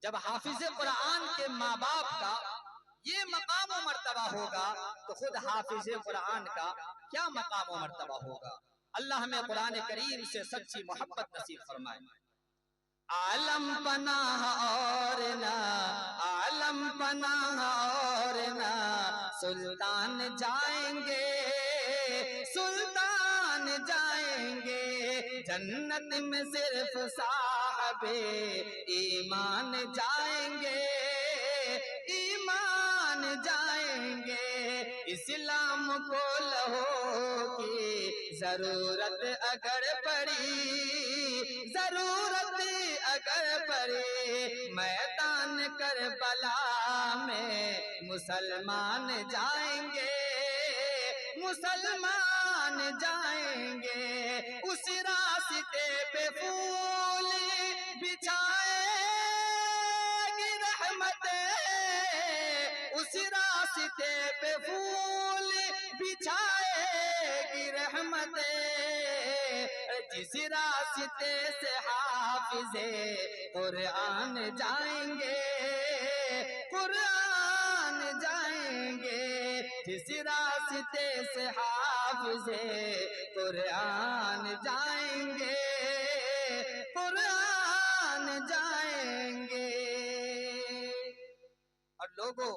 जब हाफिज कुरान के माँ बाप का ये मकाम व मर्तबा होगा तो खुद हाफिज कुरान का क्या मकाम व मर्तबा होगा। अल्लाह हमें कुरान करीम से सच्ची मोहब्बत नसीब फरमाए। आलम पनाह और ना, आलम पनाह और ना, सुल्तान जाएंगे, सुल्तान जाएंगे, जन्नत में सिर्फ साहबे ईमान जाएंगे, ईमान जाएंगे। इस्लाम को लहो की जरूरत अगर पड़ी, जरूरत अगर पड़े, मैदान करबला में मुसलमान जाएंगे, मुसलमान जाएंगे। उस रास्ते पे फूल बिछाएगी रहमत, उस रास्ते पे फूल बिछाएगी रहमत। जिस रास्ते से हाफिज़े कुरान जाएंगे, कुरान जाएंगे, जिस रास्ते से हाफिज़े कुरान जाएंगे, कुरान जाएंगे। और लोगों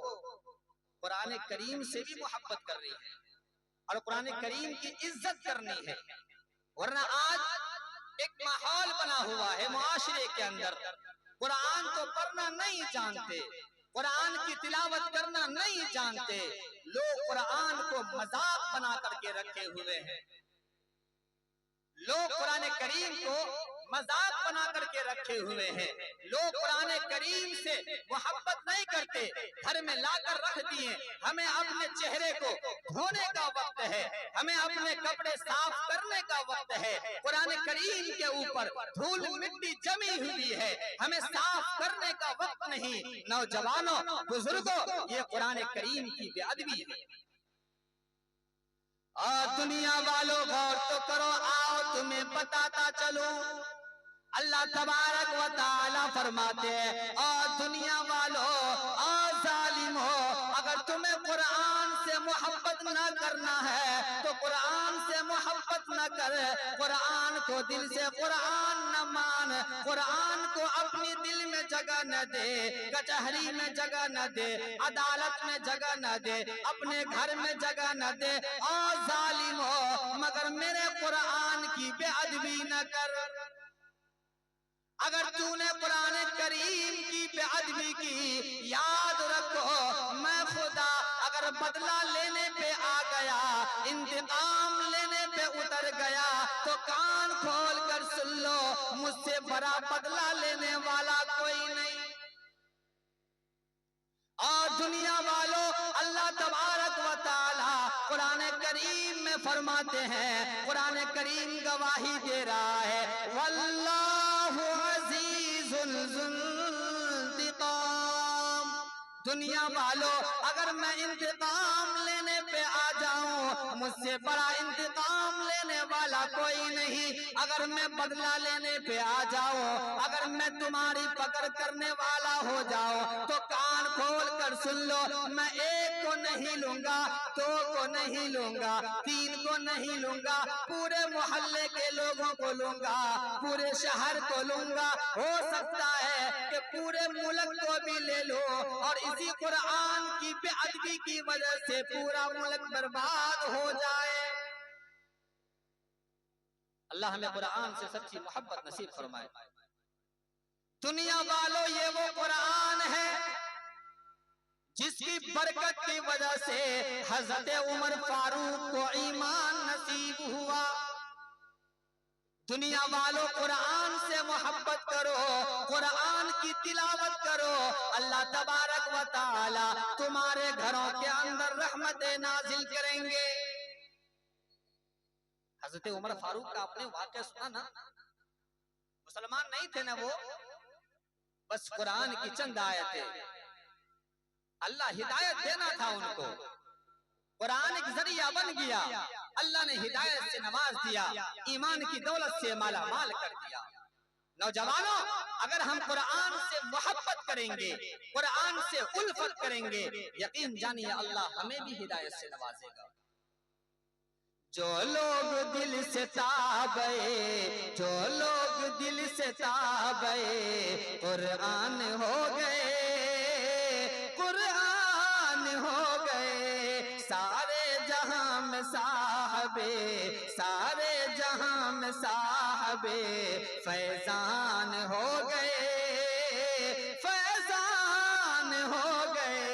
कुरान करीम से भी मोहब्बत कर रही है और कुरान करीम की इज्जत करनी है, वरना आज एक माहौल बना हुआ है मुआशरे के अंदर, कुरान तो पढ़ना नहीं जानते, कुरान की तिलावत करना नहीं जानते, लोग कुरान को मजाक बना करके रखे हुए हैं, लोग कुरान करीम को मजाक बना करके रखे हुए हैं, लोग कुरान करीम से मोहब्बत नहीं करते, घर में लाकर रख दिए। हमें अपने चेहरे को धोने का वक्त है, हमें अपने कपड़े साफ करने का वक्त है, कुरान करीम के ऊपर धूल मिट्टी जमी हुई है, हमें साफ करने का वक्त नहीं। नौजवानों, बुजुर्गों, ये कुरान करीम की बेअदबी है। और दुनिया वालों गौर तो करो, आओ तुम्हें बताता चलो, अल्लाह तबारक व ताला फरमाते हैं, और दुनिया वालों और जालिम हो, अगर तुम्हें कुरान से मोहब्बत न करना है तो कुरान से मोहब्बत न कर, कुरान को दिल से कुरान न मान, कुरान को अपनी दिल में जगह न दे, कचहरी में जगह न दे, अदालत में जगह न दे, अपने घर में जगह न दे। और जालिम हो, मगर मेरे कुरान की बेअदबी न कर। अगर तूने कुरान करीम की बेअदबी की, याद रखो मैं खुदा अगर बदला लेने पे आ गया, इंतकाम लेने पे उतर गया, तो कान खोल कर सुन लो, मुझसे बड़ा बदला लेने वाला कोई नहीं। और दुनिया वालों, अल्लाह तबारक व ताला कुरान करीम में फरमाते हैं, कुरान करीम गवाही दे रहा है, वल्लाहु अज़ीज़ुल ज़ुल्तिक़ाम। दुनिया वालों, अगर मैं इंतकाम लेने पे आ जाऊं, मुझसे बड़ा इंतकाम लेने वाला कोई नहीं। अगर मैं बदला लेने पे आ जाऊं, अगर मैं तुम्हारी पकड़ करने वाला हो जाऊं, तो कान खोल कर सुन लो, मैं एक को नहीं लूंगा, दो को नहीं लूंगा, तीन को नहीं लूंगा, पूरे मोहल्ले के लोगों को लूंगा, पूरे शहर को लूंगा, हो सकता है कि पूरे मुल्क को भी ले लो, और इसी कुरान की बेअदबी की वजह से पूरा मुल्क बर्बाद हो जाए। अल्लाह हमें कुरान से सच्ची मोहब्बत नसीब फरमाए। दुनिया वालों, ये वो कुरान है जिसकी बरकत की वजह से हजरत उमर फारूक को ईमान नसीब हुआ। दुनिया वालों, कुरान से मोहब्बत करो, कुरान की तिलावत करो, अल्लाह तबारक व ताला तुम्हारे घरों के अंदर रहमतें नाजिल करेंगे। हजरत उमर फारूक का आपने वाकया सुना ना, मुसलमान नहीं थे ना वो, बस कुरान की चंद आयतें, अल्लाह हिदायत देना था उनको, कुरान एक जरिया बन गया, अल्लाह ने हिदायत से नवाज दिया, ईमान की दौलत से माला माल कर दिया। नौजवानों, अगर हम कुरान से मोहब्बत करेंगे, कुरान से उल्फत करेंगे, यकीन जानिए अल्लाह हमें भी हिदायत से नवाजेगा। जो लोग दिल से ताबे, जो लोग दिल से ताबे कुरान हो गए, कुरान हो गए, सारे जहां में साहबे, सारे जहां में साहबे फैजान हो गए, फैजान हो गए।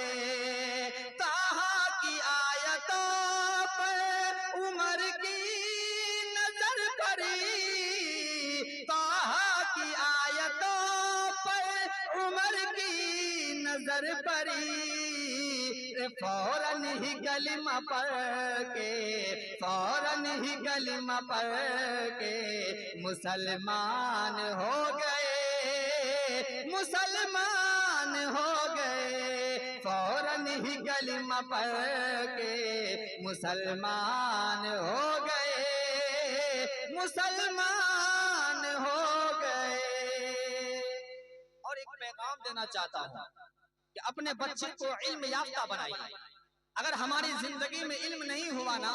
ताहा की आयतों पर उमर की नजर पड़ी, ताहा की आयतों पर उमर की नजर पड़ी, फौरन ही कलिमा पढ़ के, फौरन ही कलिमा पढ़ के मुसलमान हो गए, मुसलमान हो गए, फौरन ही कलिमा पढ़ के मुसलमान हो गए, मुसलमान हो गए। और एक पैगाम देना चाहता हूँ कि अपने बच्चे को इल्म याफ्ता बनाइए। अगर हमारी जिंदगी में इल्म नहीं हुआ ना,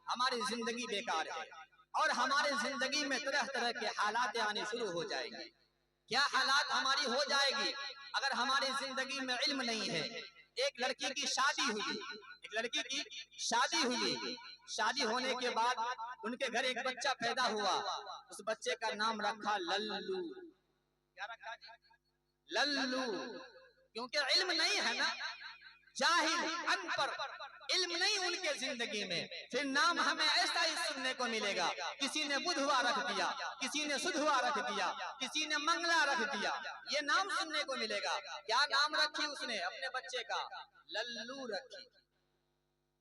हमारी जिंदगी बेकार है और हमारी जिंदगी में तरह तरह के हालात आने शुरू हो जाएंगे। क्या हालात हमारी हो जाएगी अगर हमारी जिंदगी में इल्म नहीं है? एक लड़की की शादी हुई, एक लड़की की शादी हुई, शादी होने के बाद उनके घर एक बच्चा पैदा हुआ, उस बच्चे का नाम रखा लल्लू। क्या रखा जी? लल्लू। क्योंकि इल्म नहीं है ना, जाहिल, अनपढ़, इल्म नहीं उनके जिंदगी में। फिर नाम हमें ऐसा ही सुनने को मिलेगा, किसी ने बुधवा रख दिया, किसी ने सुधवा रख दिया, किसी ने मंगला रख दिया, ये नाम सुनने को मिलेगा। क्या नाम रखी उसने अपने बच्चे का? लल्लू रखी।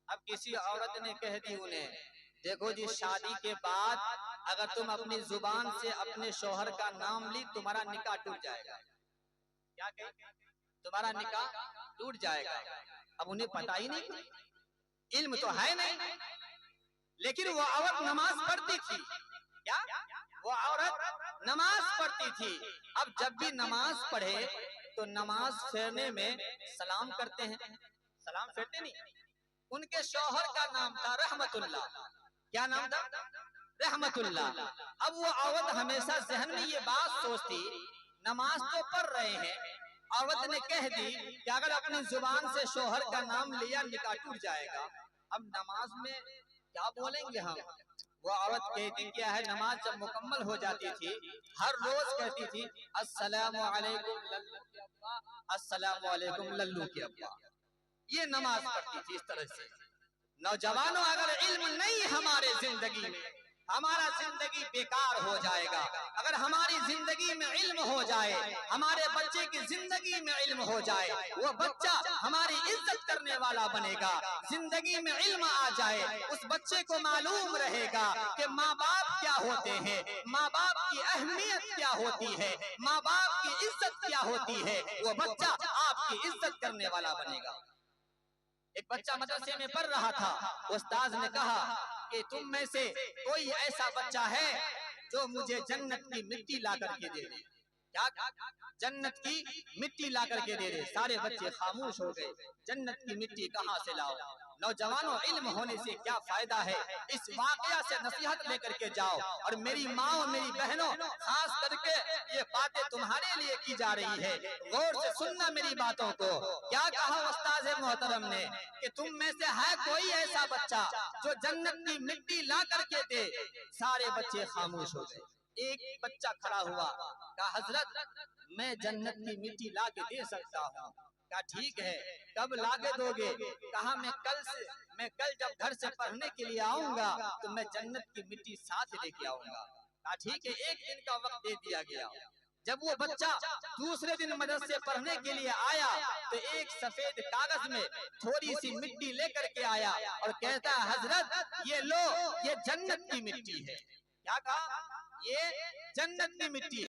अब किसी औरत ने कह दी उन्हें, देखो जी शादी के बाद अगर तुम अपनी जुबान से अपने शौहर का नाम ली तुम्हारा निकाह टूट जाएगा। क्या कही? तुम्हारा निकाह टूट जाएगा। अब उन्हें पता ही नहीं, इल्म तो है नहीं, लेकिन वो औरत नमाज पढ़ती थी। क्या? वो औरत नमाज पढ़ती थी। अब जब भी नमाज पढ़े तो नमाज फेरने में सलाम करते हैं, सलाम फेरते नहीं। उनके शौहर का नाम था रहमतुल्लाह। क्या नाम था? रहमतुल्लाह। अब वो औरत हमेशा जहन में ये बात सोचती, नमाज तो पढ़ रहे हैं, औरत ने कह दी कि अगर अपनी जुबान से शौहर का नाम लिया निकाह टूट जाएगा। अब नमाज में क्या बोलेंगे हम? वो औरत कहती क्या है, नमाज जब मुकम्मल हो जाती थी हर रोज कहती थी अस्सलामु अलैकुम लल्लू के अब्बा, अस्सलामु अलैकुम लल्लू के अब्बा। ये नमाज पढ़ती थी इस तरह से। नौजवानों, अगर इल्म नहीं हमारे जिंदगी में, हमारा जिंदगी बेकार हो जाएगा। अगर हमारी जिंदगी में इल्म हो जाए, हमारे बच्चे की जिंदगी में इल्म हो जाए, वो बच्चा हमारी इज्जत करने वाला बनेगा। जिंदगी में इल्म आ जाए, उस बच्चे को मालूम रहेगा कि माँ बाप क्या होते हैं, माँ बाप की अहमियत क्या होती है, माँ बाप की इज्जत क्या होती है। वो बच्चा आपकी इज्जत करने वाला बनेगा। एक बच्चा मदरसे में पढ़ रहा था, उस्ताद ने कहा कि तुम में से कोई ऐसा बच्चा है जो मुझे जन्नत की मिट्टी ला करके दे दे। क्या? जन्नत की मिट्टी ला करके दे दे। सारे बच्चे खामोश हो गए, जन्नत की मिट्टी कहाँ से लाओ? नौजवानों, इल्म होने से क्या फायदा है? इस वाकया से नसीहत लेकर के जाओ। और मेरी माँ, मेरी बहनों, खास करके ये बातें तुम्हारे लिए की जा रही है, गौर से सुनना मेरी बातों को। क्या कहा उस्ताद मोहतरम ने कि तुम में से है कोई ऐसा बच्चा जो जन्नत की मिट्टी ला करके दे? सारे बच्चे खामोश हो गए। एक बच्चा खड़ा हुआ, कहा हजरत मैं जन्नत की मिट्टी ला के दे सकता हूँ। कहा ठीक है, कब ला के दोगे? कहा मैं कल जब घर से पढ़ने के लिए आऊंगा तो मैं जन्नत की मिट्टी साथ लेके आऊंगा। कहा ठीक है, एक दिन का वक्त दे दिया गया। जब वो बच्चा दूसरे दिन मदरसे पढ़ने के लिए आया तो एक सफेद कागज में थोड़ी सी मिट्टी लेकर के आया और कहता है हजरत ये लो, ये जन्नत की मिट्टी है। क्या कहा? ये जन्नत की मिट्टी है।